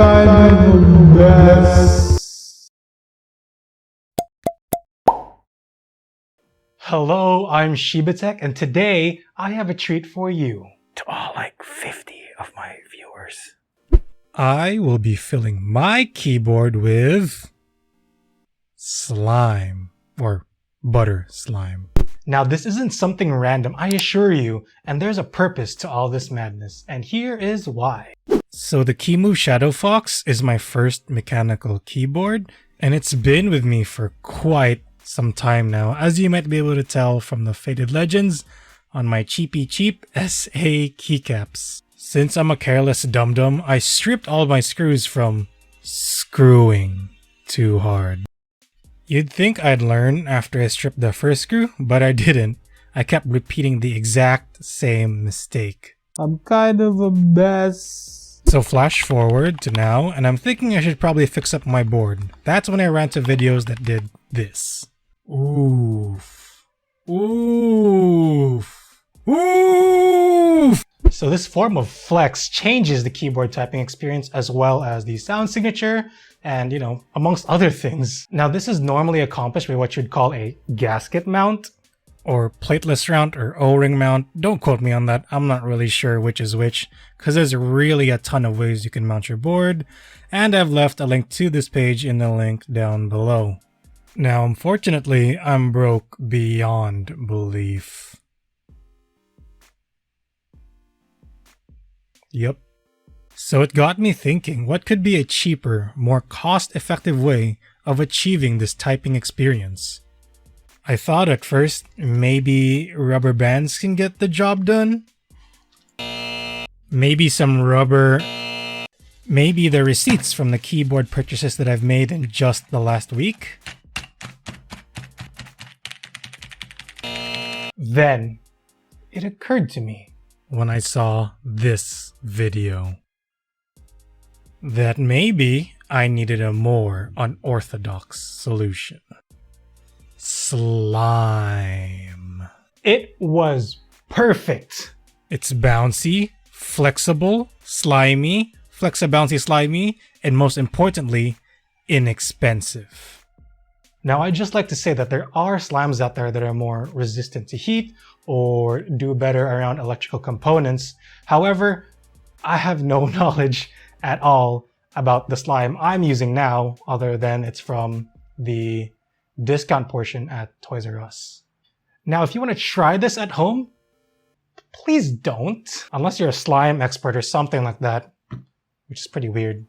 kind of the best. Hello, I'm Shibatech, and today I have a treat for you. To all like 50 of my viewers. I will be filling my keyboard with slime, or butter slime. Now this isn't something random, I assure you, and there's a purpose to all this madness, and here is why. So the Kemove Shadowfox is my first mechanical keyboard, and it's been with me for quite some time now, as you might be able to tell from the faded legends on my cheapy cheap SA keycaps. Since I'm a careless dum-dum, I stripped all my screws from screwing too hard. You'd think I'd learn after I stripped the first screw, but I didn't. I kept repeating the exact same mistake. I'm kind of the best. So flash forward to now, and I'm thinking I should probably fix up my board. That's when I ran to videos that did this. Oof. Oof. Oof. So this form of flex changes the keyboard typing experience as well as the sound signature and, amongst other things. Now this is normally accomplished with what you'd call a gasket mount or plateless mount or O-ring mount. Don't quote me on that. I'm not really sure which is which because there's really a ton of ways you can mount your board, and I've left a link to this page in the link down below. Now, unfortunately, I'm broke beyond belief. Yep. So it got me thinking, what could be a cheaper, more cost-effective way of achieving this typing experience? I thought at first, maybe rubber bands can get the job done? Maybe some rubber... Maybe the receipts from the keyboard purchases that I've made in just the last week? Then, it occurred to me when I saw this video that maybe I needed a more unorthodox solution. Slime. It was perfect. It's bouncy, flexible, slimy, flexi-bouncy slimy, and most importantly, inexpensive. Now, I'd just like to say that there are slimes out there that are more resistant to heat or do better around electrical components. However, I have no knowledge at all about the slime I'm using now, other than it's from the discount portion at Toys R Us. Now, if you want to try this at home, please don't, unless you're a slime expert or something like that, which is pretty weird.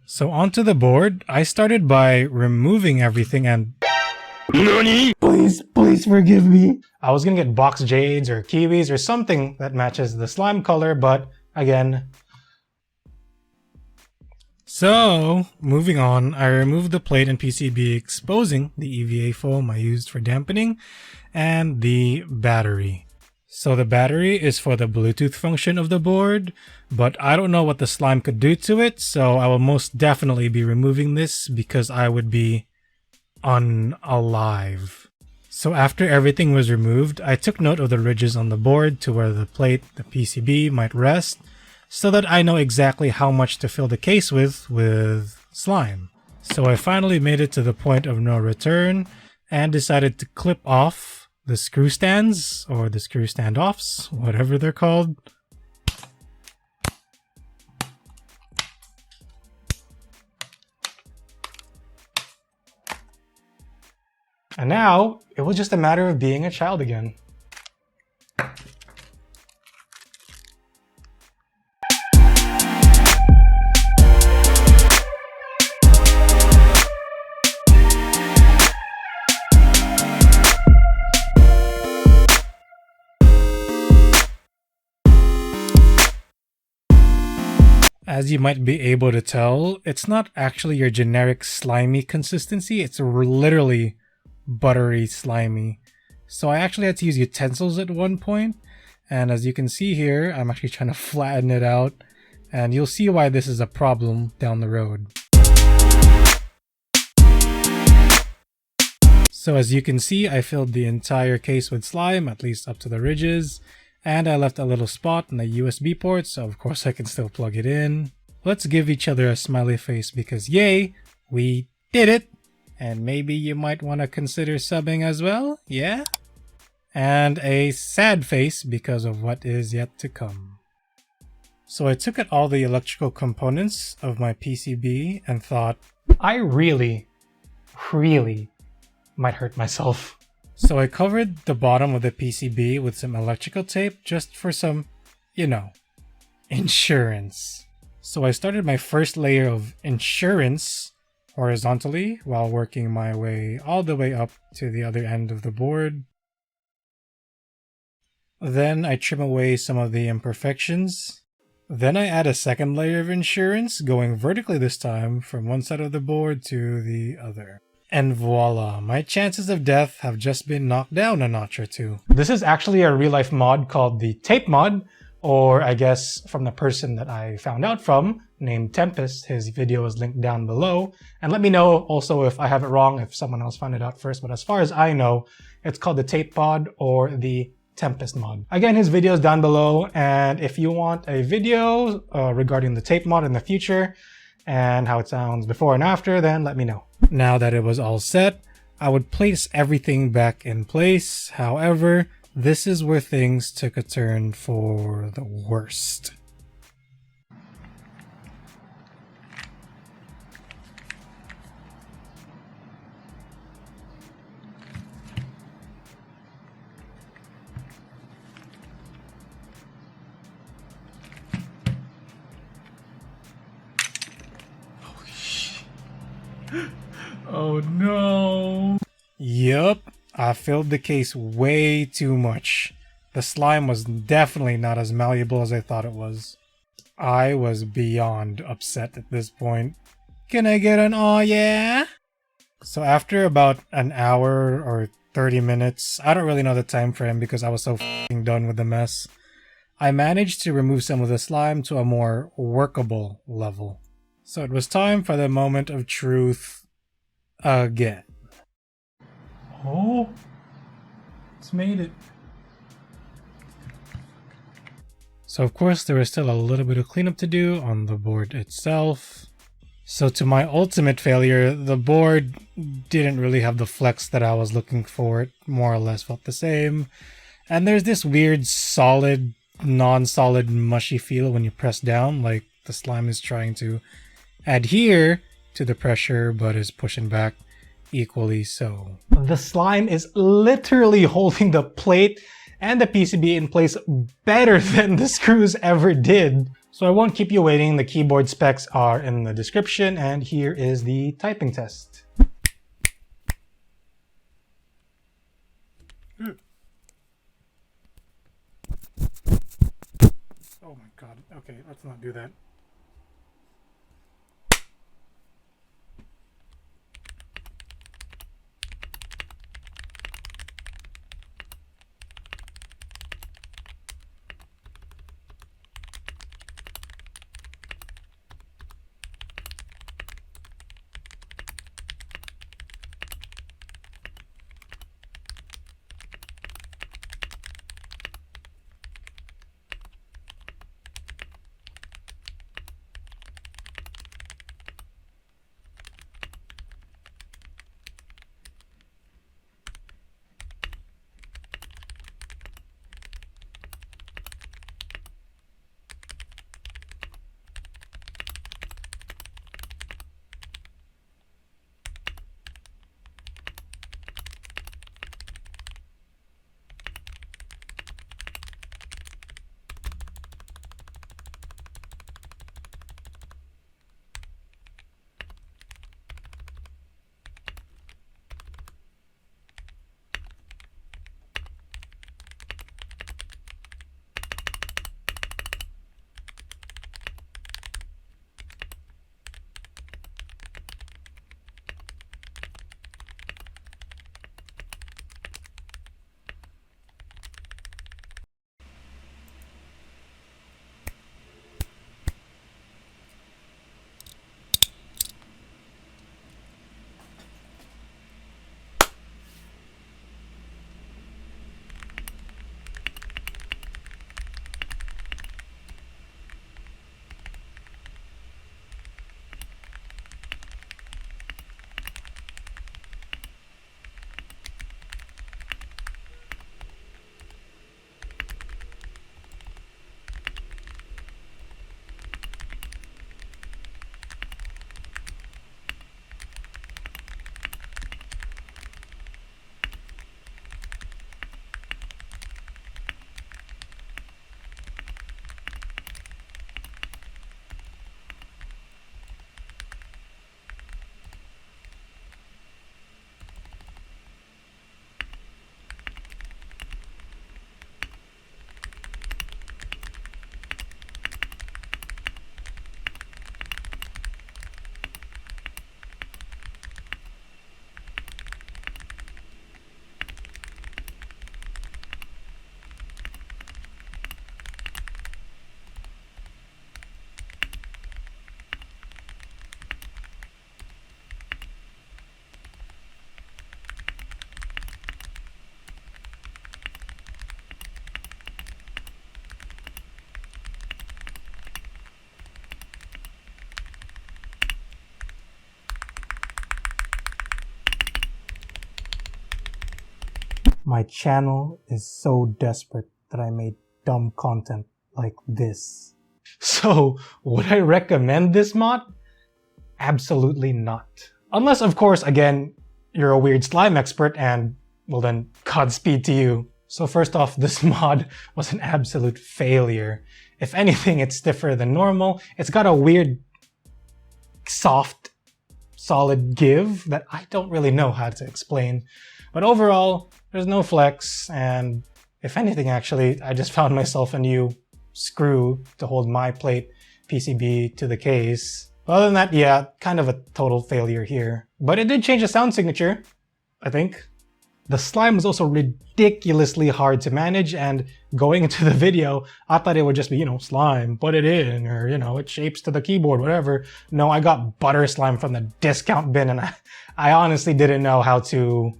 So onto the board, I started by removing everything and... NANI? Please forgive me. I was gonna get box jades or kiwis or something that matches the slime color, but again... So, moving on, I removed the plate and PCB, exposing the EVA foam I used for dampening and the battery. So the battery is for the Bluetooth function of the board, but I don't know what the slime could do to it, so I will most definitely be removing this because I would be unalive. So after everything was removed, I took note of the ridges on the board to where the plate, the PCB, might rest, so that I know exactly how much to fill the case with slime. So I finally made it to the point of no return and decided to clip off the screw stands, or the screw standoffs, whatever they're called. And now, it was just a matter of being a child again. As you might be able to tell, it's not actually your generic slimy consistency, it's literally buttery slimy. So I actually had to use utensils at one point, and as you can see here, I'm actually trying to flatten it out, and you'll see why this is a problem down the road. So as you can see, I filled the entire case with slime, at least up to the ridges, and I left a little spot in the USB port, so of course I can still plug it in. let's give each other a smiley face because yay, we did it! And maybe you might want to consider subbing as well, yeah? And a sad face because of what is yet to come. So I took at all the electrical components of my PCB and thought, I really might hurt myself. So I covered the bottom of the PCB with some electrical tape just for some, you know, insurance. So I started my first layer of insurance horizontally while working my way all the way up to the other end of the board. Then I trim away some of the imperfections. Then I add a second layer of insurance, going vertically this time from one side of the board to the other. And voila, my chances of death have just been knocked down a notch or two. This is actually a real-life mod called the tape mod, or I guess from the person that I found out from, named Tempest. His video is linked down below. And let me know also if I have it wrong, if someone else found it out first. But as far as I know, it's called the tape mod or the Tempest mod. Again, his video is down below, and if you want a video regarding the tape mod in the future and how it sounds before and after, then let me know. Now that it was all set, I would place everything back in place. However, this is where things took a turn for the worst. Oh no. Yup, I filled the case way too much. The slime was definitely not as malleable as I thought it was. I was beyond upset at this point. Can I get an aw yeah? So after about an hour or 30 minutes, I don't really know the time frame because I was so f***ing done with the mess, I managed to remove some of the slime to a more workable level. So it was time for the moment of truth again. Oh, it's made it. So of course there was still a little bit of cleanup to do on the board itself. So to my ultimate failure, the board didn't really have the flex that I was looking for. It more or less felt the same. And there's this weird solid, non-solid mushy feel when you press down, like the slime is trying to adhere to the pressure but is pushing back equally so. The slime is literally holding the plate and the PCB in place better than the screws ever did. So I won't keep you waiting. The keyboard specs are in the description, and here is the typing test. Oh my god. Okay, let's not do that. My channel is so desperate that I made dumb content like this. So, would I recommend this mod? Absolutely not. Unless, of course, again, you're a weird slime expert and, well then, Godspeed to you. So first off, this mod was an absolute failure. If anything, it's stiffer than normal. It's got a weird, soft, solid give that I don't really know how to explain. But overall, there's no flex, and if anything, actually, I just found myself a new screw to hold my plate PCB to the case. Other than that, yeah, kind of a total failure here. But it did change the sound signature, I think. The slime was also ridiculously hard to manage, and going into the video, I thought it would just be, you know, slime, put it in, or, you know, it shapes to the keyboard, whatever. No, I got butter slime from the discount bin, and I honestly didn't know how to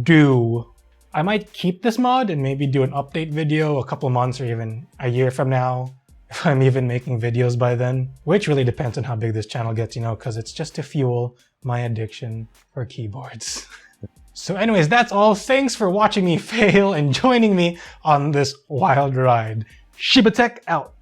do. I might keep this mod and maybe do an update video a couple months or even a year from now, if I'm even making videos by then, which really depends on how big this channel gets, you know, because it's just to fuel my addiction for keyboards. So anyways, that's all. Thanks for watching me fail and joining me on this wild ride. Shiba Tech out.